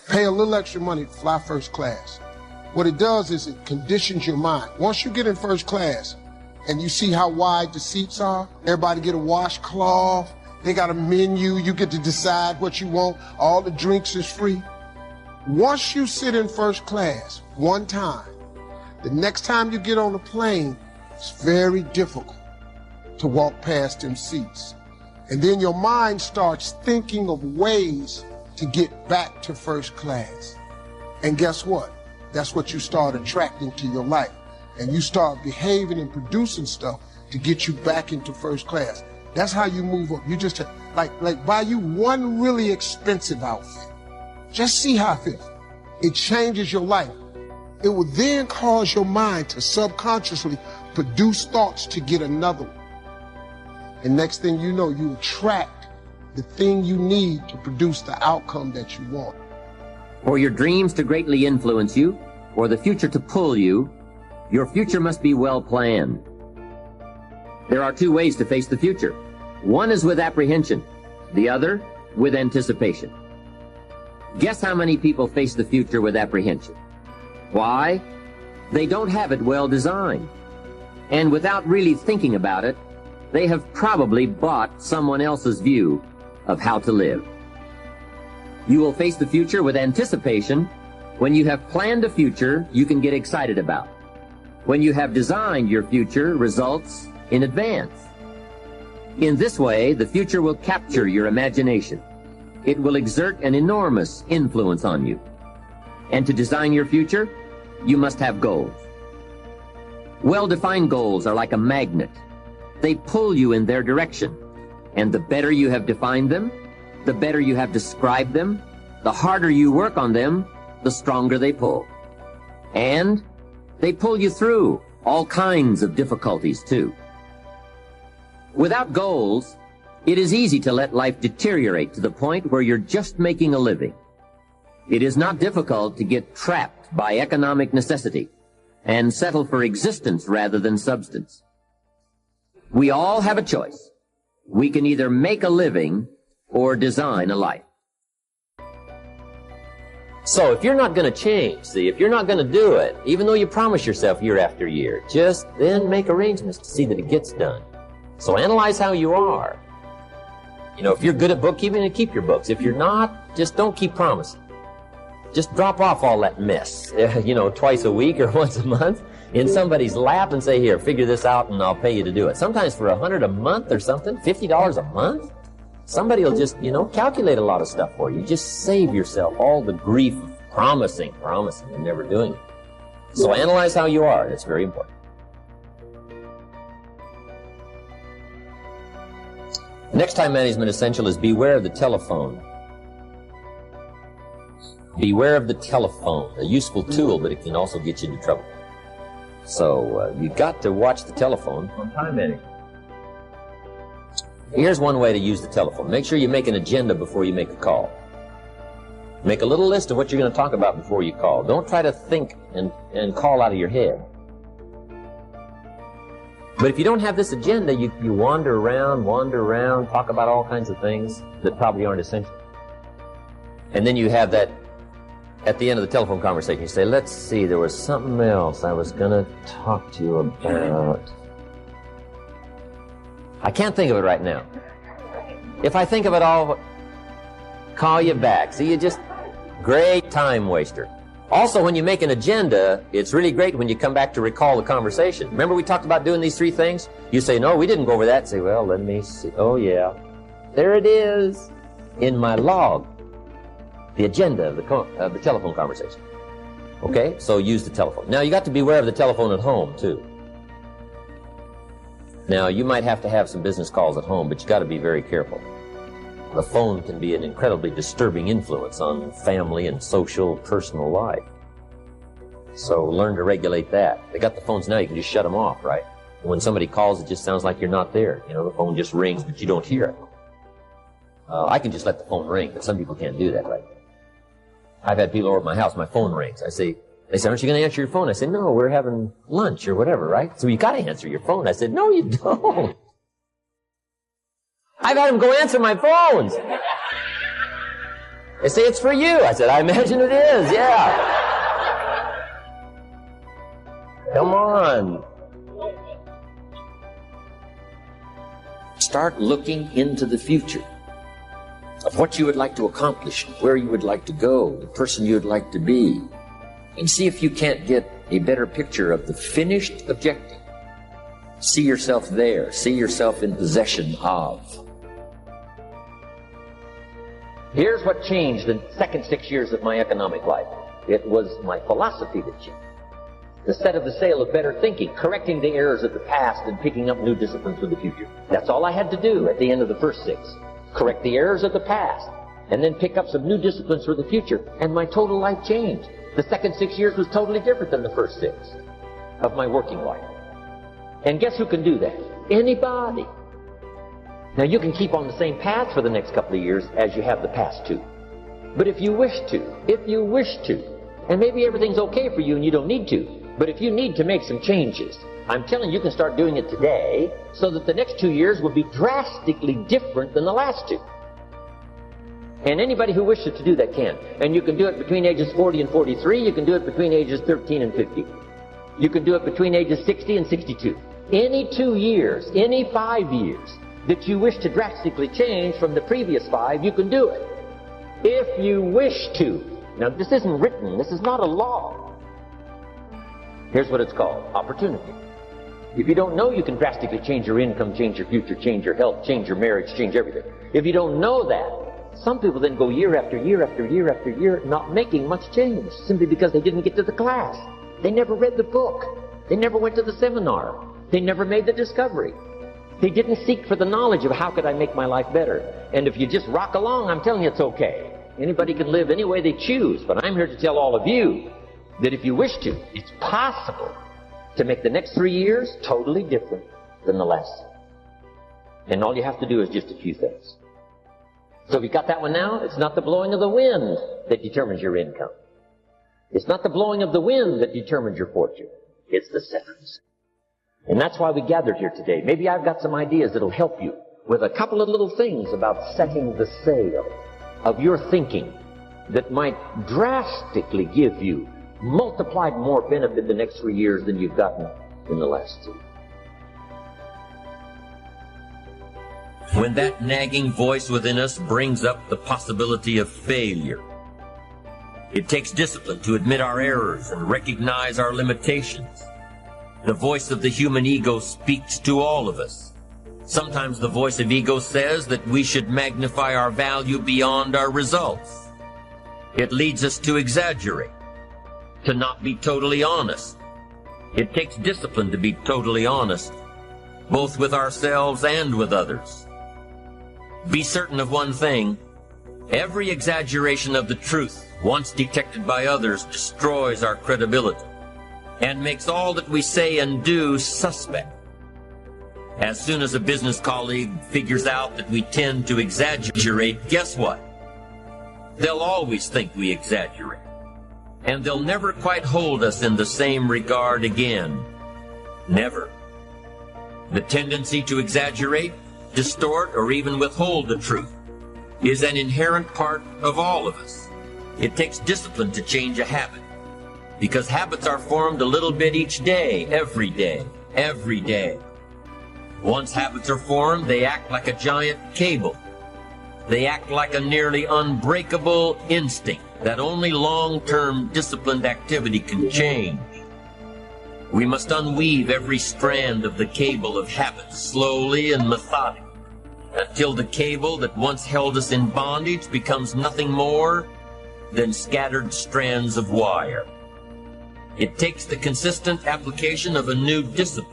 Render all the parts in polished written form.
Pay a little extra money to fly first class. What it does is it conditions your mind. Once you get in first class and you see how wide the seats are, everybody get a washcloth, they got a menu, you get to decide what you want, all the drinks is free. Once you sit in first class one time, the next time you get on a plane, it's very difficult to walk past them seats. And then your mind starts thinking of ways to get back to first class. And guess what? That's what you start attracting to your life. And you start behaving and producing stuff to get you back into first class. That's how you move up. You just, like buy you one really expensive outfit. Just see how it feels. It changes your life. It will then cause your mind to subconsciously produce thoughts to get another one. And next thing you know, you attract the thing you need to produce the outcome that you want. For your dreams to greatly influence you, or the future to pull you, your future must be well planned. There are two ways to face the future. One is with apprehension, the other with anticipation. Guess how many people face the future with apprehension? Why? They don't have it well designed. And without really thinking about it, they have probably bought someone else's view of how to live. You will face the future with anticipation when you have planned a future you can get excited about. When you have designed your future results in advance. In this way, the future will capture your imagination. It will exert an enormous influence on you. And to design your future, you must have goals. Well-defined goals are like a magnet. They pull you in their direction. And the better you have defined them, the better you have described them, the harder you work on them, the stronger they pull. And they pull you through all kinds of difficulties, too. Without goals, it is easy to let life deteriorate to the point where you're just making a living. It is not difficult to get trapped by economic necessity and settle for existence rather than substance. We all have a choice. We can either make a living or design a life. So if you're not going to change, see, if you're not going to do it, even though you promise yourself year after year, just then make arrangements to see that it gets done. So analyze how you are. You know, if you're good at bookkeeping, then keep your books. If you're not, just don't keep promising. Just drop off all that mess, you know, twice a week or once a month in somebody's lap and say, here, figure this out and I'll pay you to do it. Sometimes for $100 a month or something, $50 a month, somebody will just, you know, calculate a lot of stuff for you. Just save yourself all the grief of promising and never doing it. So analyze how you are. It's very important. Next time management essential is beware of the telephone. Beware of the telephone, a useful tool, but it can also get you into trouble. So you got to watch the telephone on time management. Here's one way to use the telephone. Make sure you make an agenda before you make a call. Make a little list of what you're going to talk about before you call. Don't try to think and call out of your head. But if you don't have this agenda, you wander around, talk about all kinds of things that probably aren't essential. And then you have that, at the end of the telephone conversation, you say, let's see, there was something else I was going to talk to you about. I can't think of it right now. If I think of it, I'll call you back. See, you just, great time waster. Also, when you make an agenda, it's really great when you come back to recall the conversation. Remember we talked about doing these three things? You say, no, we didn't go over that. Say, well, let me see. Oh, yeah. There it is in my log, the agenda of the telephone conversation. Okay? So use the telephone. Now, you got to beware of the telephone at home, too. Now, you might have to have some business calls at home, but you got to be very careful. The phone can be an incredibly disturbing influence on family and social, personal life. So learn to regulate that. They got the phones now, you can just shut them off, right? And when somebody calls, it just sounds like you're not there. You know, the phone just rings, but you don't hear it. I can just let the phone ring, but some people can't do that, right? I've had people over at my house, my phone rings. They say, aren't you going to answer your phone? I say, no, we're having lunch or whatever, right? So you got to answer your phone. I said, no, you don't. I've had them go answer my phones. They say, it's for you. I said, I imagine it is, yeah. Come on. Start looking into the future of what you would like to accomplish, where you would like to go, the person you would like to be, and see if you can't get a better picture of the finished objective. See yourself there. See yourself in possession of. Here's what changed the second 6 years of my economic life. It was my philosophy that changed. Instead of the sale of better thinking, correcting the errors of the past and picking up new disciplines for the future. That's all I had to do at the end of the first 6. Correct the errors of the past and then pick up some new disciplines for the future. And my total life changed. The second 6 years was totally different than the first 6 of my working life. And guess who can do that? Anybody. Now you can keep on the same path for the next couple of years as you have the past 2. But if you wish to, and maybe everything's okay for you and you don't need to, but if you need to make some changes, I'm telling you, you can start doing it today so that the next 2 years will be drastically different than the last 2. And anybody who wishes to do that can. And you can do it between ages 40 and 43. You can do it between ages 13 and 50. You can do it between ages 60 and 62. Any 2 years, any 5 years that you wish to drastically change from the previous 5, you can do it. If you wish to. Now, this isn't written. This is not a law. Here's what it's called, opportunity. If you don't know you can drastically change your income, change your future, change your health, change your marriage, change everything. If you don't know that, some people then go year after year after year after year not making much change simply because they didn't get to the class. They never read the book. They never went to the seminar. They never made the discovery. They didn't seek for the knowledge of how could I make my life better. And if you just rock along, I'm telling you it's okay. Anybody can live any way they choose, but I'm here to tell all of you that if you wish to, it's possible to make the next 3 years totally different than the last. And all you have to do is just a few things. So if you got that one now, it's not the blowing of the wind that determines your income. It's not the blowing of the wind that determines your fortune. It's the sevens. And that's why we gathered here today. Maybe I've got some ideas that'll help you with a couple of little things about setting the sail of your thinking that might drastically give you multiplied more benefit the next 3 years than you've gotten in the last 2. When that nagging voice within us brings up the possibility of failure, it takes discipline to admit our errors and recognize our limitations. The voice of the human ego speaks to all of us. Sometimes the voice of ego says that we should magnify our value beyond our results. It leads us to exaggerate, to not be totally honest. It takes discipline to be totally honest, both with ourselves and with others. Be certain of one thing: every exaggeration of the truth, once detected by others, destroys our credibility and makes all that we say and do suspect. As soon as a business colleague figures out that we tend to exaggerate, guess what? They'll always think we exaggerate, and they'll never quite hold us in the same regard again. Never. The tendency to exaggerate, distort, or even withhold the truth is an inherent part of all of us. It takes discipline to change a habit, because habits are formed a little bit each day, every day, every day. Once habits are formed, they act like a giant cable. They act like a nearly unbreakable instinct that only long-term disciplined activity can change. We must unweave every strand of the cable of habits slowly and methodically, until the cable that once held us in bondage becomes nothing more than scattered strands of wire. It takes the consistent application of a new discipline,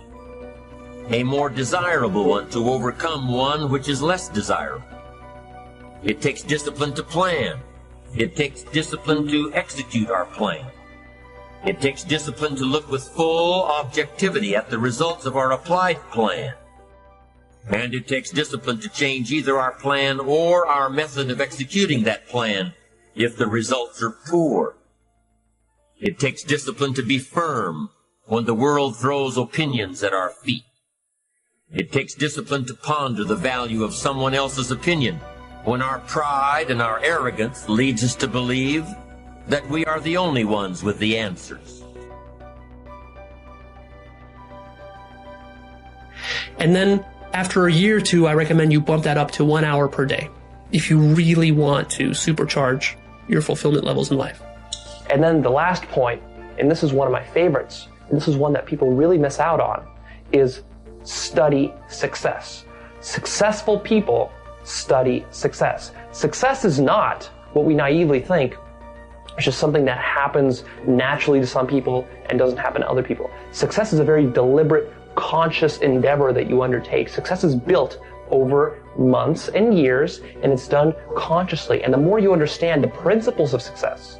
a more desirable one, to overcome one which is less desirable. It takes discipline to plan. It takes discipline to execute our plan. It takes discipline to look with full objectivity at the results of our applied plan. And it takes discipline to change either our plan or our method of executing that plan if the results are poor. It takes discipline to be firm when the world throws opinions at our feet. It takes discipline to ponder the value of someone else's opinion when our pride and our arrogance leads us to believe that we are the only ones with the answers. And then after a year or two, I recommend you bump that up to 1 hour per day if you really want to supercharge your fulfillment levels in life. And then the last point, and this is one of my favorites, and this is one that people really miss out on, is study success. Successful people study success. Success is not what we naively think. It's just something that happens naturally to some people and doesn't happen to other people. Success is a very deliberate, conscious endeavor that you undertake. Success is built over months and years, and it's done consciously. And the more you understand the principles of success,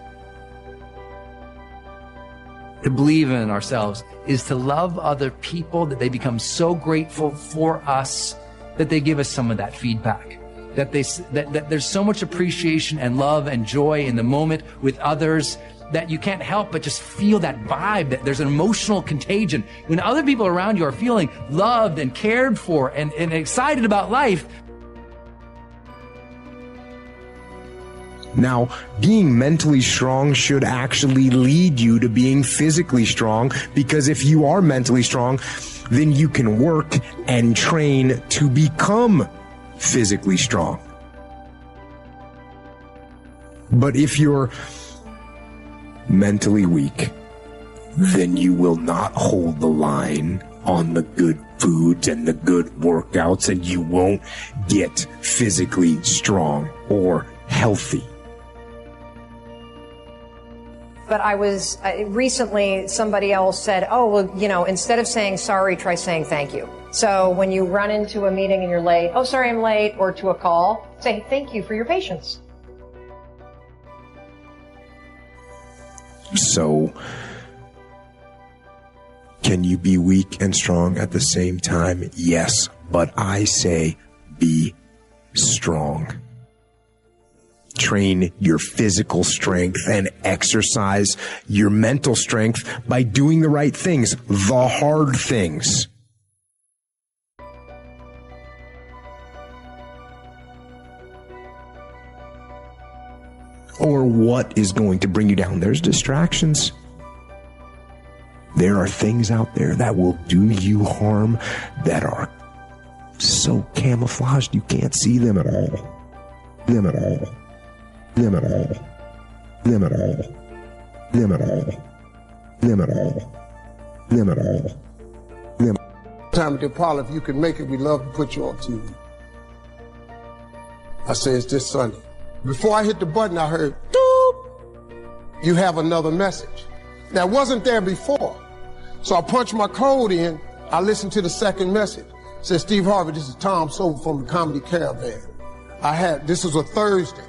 to believe in ourselves is to love other people, that they become so grateful for us that they give us some of that feedback, that there's so much appreciation and love and joy in the moment with others that you can't help but just feel that vibe, that there's an emotional contagion. When other people around you are feeling loved and cared for and excited about life. Now, being mentally strong should actually lead you to being physically strong, because if you are mentally strong, then you can work and train to become physically strong. But if you're mentally weak, then you will not hold the line on the good foods and the good workouts, and you won't get physically strong or healthy. But recently somebody else said, oh, well, instead of saying sorry, try saying thank you. So when you run into a meeting and you're late, oh, sorry, I'm late, or to a call, say thank you for your patience. So, can you be weak and strong at the same time? Yes, but I say be strong. Train your physical strength and exercise your mental strength by doing the right things, the hard things. Or what is going to bring you down? There's distractions. There are things out there that will do you harm that are so camouflaged you can't see them at all. Them at all. Them at all. Them at all. Them at all. Them at all. Them at all. Them. Time to Paul, if you can make it, we'd love to put you on TV. I say it's this Sunday. Before I hit the button, I heard, doop, you have another message. That wasn't there before. So I punched my code in. I listened to the second message. It said, Steve Harvey, this is Tom Sobel from the Comedy Caravan. This was a Thursday.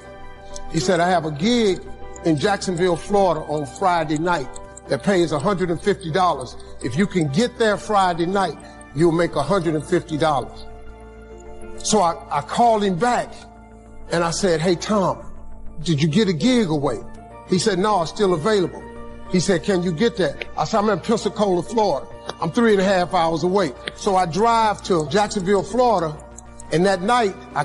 He said, I have a gig in Jacksonville, Florida on Friday night that pays $150. If you can get there Friday night, you'll make $150. So I called him back and I said, hey, Tom, did you get a gig away? He said, no, it's still available. He said, can you get that? I said, I'm in Pensacola, Florida. I'm 3.5 hours away. So I drive to Jacksonville, Florida, and that night I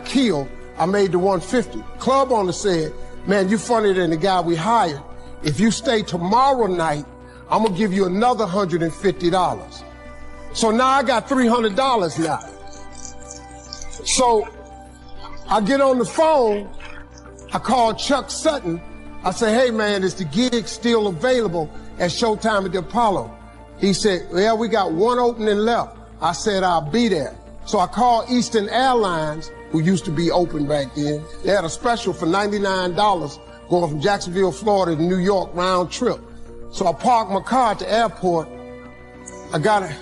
made the 150. Club owner said, man, you funnier than the guy we hired. If you stay tomorrow night, I'm gonna give you another $150. So now I got $300 now. So I get on the phone, I call Chuck Sutton. I say, hey man, is the gig still available at Showtime at the Apollo? He said, well, we got one opening left. I said, I'll be there. So I called Eastern Airlines, who used to be open back then. They had a special for $99 going from Jacksonville, Florida to New York round trip. So I parked my car at the airport. I got it.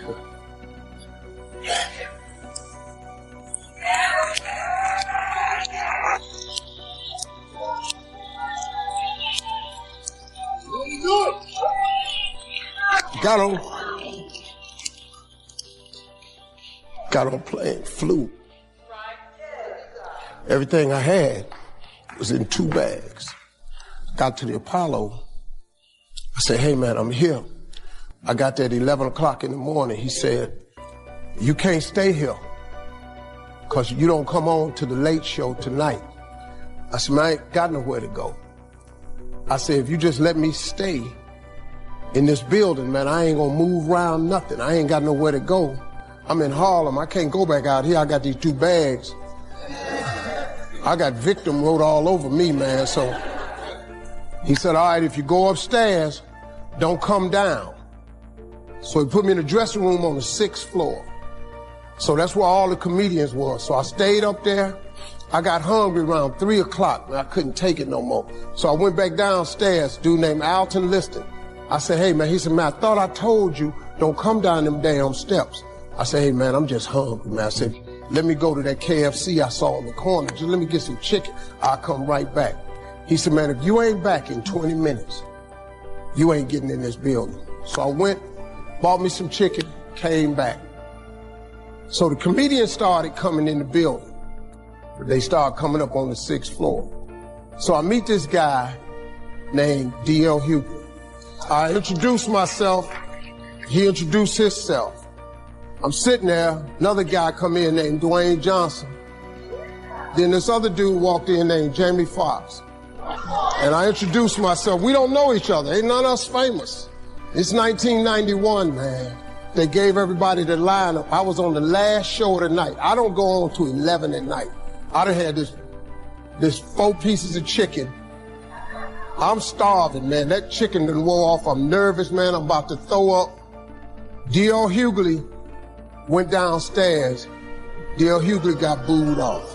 Got on plane, flew. Everything I had was in 2 bags. Got to the Apollo. I said, hey man, I'm here. I got there at 11 o'clock in the morning. He said, you can't stay here because you don't come on to the late show tonight. I said, man, I ain't got nowhere to go. I said, if you just let me stay in this building, man, I ain't gonna move around nothing. I ain't got nowhere to go. I'm in Harlem. I can't go back out here. I got these 2 bags. I got victim wrote all over me, man. So he said, all right, if you go upstairs, don't come down. So he put me in a dressing room on the 6th floor. So that's where all the comedians were. So I stayed up there. I got hungry around 3 o'clock and I couldn't take it no more. So I went back downstairs, dude named Alton Liston. I said, hey man, he said, man, I thought I told you, don't come down them damn steps. I said, hey man, I'm just hungry, man. I said, let me go to that KFC I saw in the corner. Just let me get some chicken. I'll come right back. He said, man, if you ain't back in 20 minutes, you ain't getting in this building. So I went, bought me some chicken, came back. So the comedians started coming in the building. They started coming up on the 6th floor. So I meet this guy named D.L. Hughley. I introduced myself. He introduced himself. I'm sitting there, another guy come in named Dwayne Johnson. Then this other dude walked in named Jamie Foxx. And I introduced myself. We don't know each other. Ain't none of us famous. It's 1991, man. They gave everybody the lineup. I was on the last show of the night. I don't go on to 11 at night. I done had this 4 pieces of chicken. I'm starving, man. That chicken done wore off. I'm nervous, man. I'm about to throw up. D.L. Hughley went downstairs. D.L. Hughley got booed off.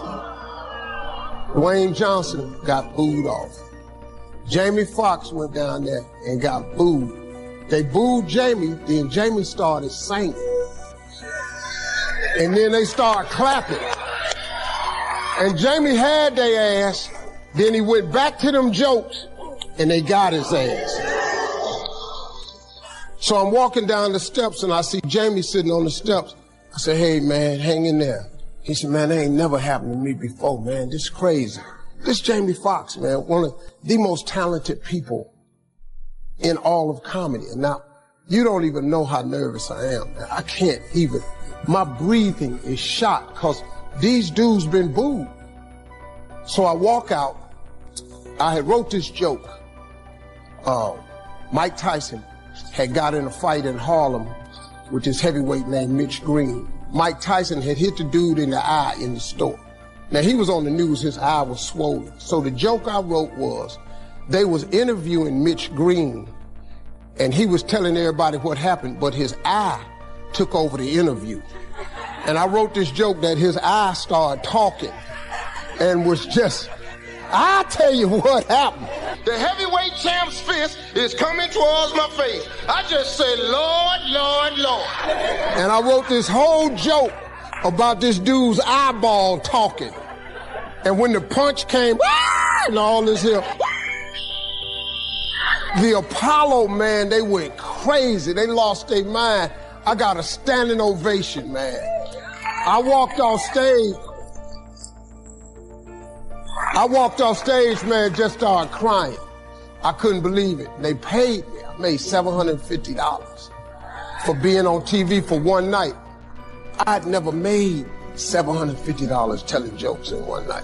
Dwayne Johnson got booed off. Jamie Foxx went down there and got booed. They booed Jamie, then Jamie started singing. And then they started clapping. And Jamie had their ass, then he went back to them jokes, and they got his ass. So I'm walking down the steps, and I see Jamie sitting on the steps. I said, hey, man, hang in there. He said, man, that ain't never happened to me before, man. This is crazy. This Jamie Foxx, man, one of the most talented people in all of comedy. And now, you don't even know how nervous I am, man. I can't even. My breathing is shot because these dudes been booed. So I walk out. I had wrote this joke. Mike Tyson had got in a fight in Harlem with this heavyweight named Mitch Green. Mike Tyson had hit the dude in the eye in the store. Now, he was on the news. His eye was swollen. So the joke I wrote was, they was interviewing Mitch Green, and he was telling everybody what happened, but his eye took over the interview. And I wrote this joke that his eye started talking and was just, I tell you what happened. The heavyweight champ's fist is coming towards my face. I just said, Lord, Lord, Lord. And I wrote this whole joke about this dude's eyeball talking. And when the punch came, and all this here, the Apollo, man, they went crazy. They lost their mind. I got a standing ovation, man. I walked off stage, man, just started crying. I couldn't believe it. They paid me. I made $750 for being on TV for one night. I'd never made $750 telling jokes in one night.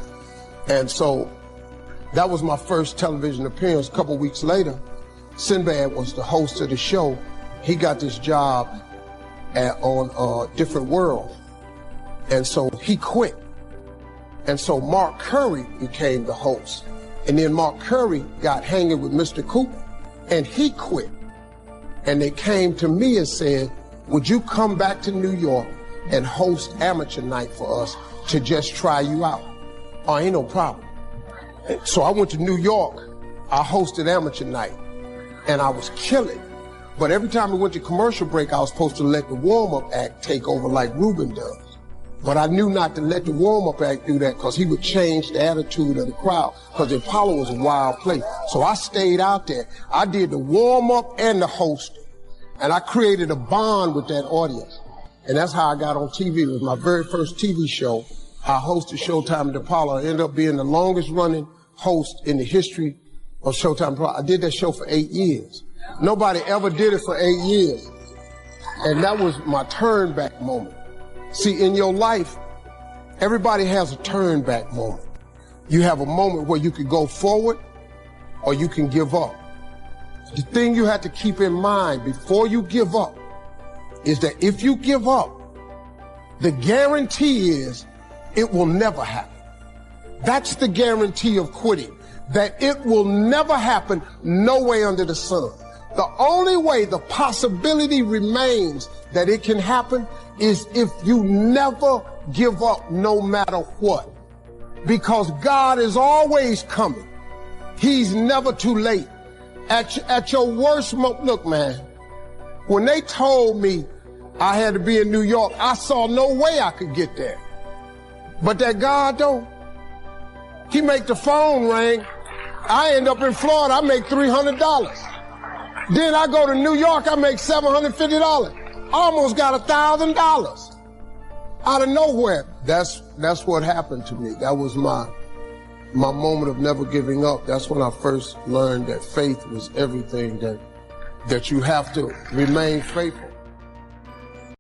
And so that was my first television appearance. A couple weeks later, Sinbad was the host of the show. He got this job on Different World. And so he quit. And so Mark Curry became the host. And then Mark Curry got hanging with Mr. Cooper, and he quit. And they came to me and said, would you come back to New York and host amateur night for us to just try you out? Oh, ain't no problem. So I went to New York. I hosted amateur night, and I was killing. But every time we went to commercial break, I was supposed to let the warm-up act take over like Ruben does. But I knew not to let the warm-up act do that because he would change the attitude of the crowd, because the Apollo was a wild place. So I stayed out there. I did the warm-up and the host, and I created a bond with that audience. And that's how I got on TV. It was my very first TV show. I hosted Showtime at the Apollo. I ended up being the longest-running host in the history of Showtime Apollo. I did that show for 8 years. Nobody ever did it for 8 years. And that was my turn-back moment. See, in your life, everybody has a turn-back moment. You have a moment where you can go forward or you can give up. The thing you have to keep in mind before you give up is that if you give up, the guarantee is it will never happen. That's the guarantee of quitting, that it will never happen, no way under the sun. The only way the possibility remains that it can happen is if you never give up no matter what. Because God is always coming. He's never too late. At your worst moment, look, man, when they told me I had to be in New York, I saw no way I could get there. But that God don't. He make the phone ring. I end up in Florida, I make $300. Then I go to New York, I make $750. Almost got $1,000 out of nowhere. That's what happened to me. That was my moment of never giving up. That's when I first learned that faith was everything, that you have to remain faithful.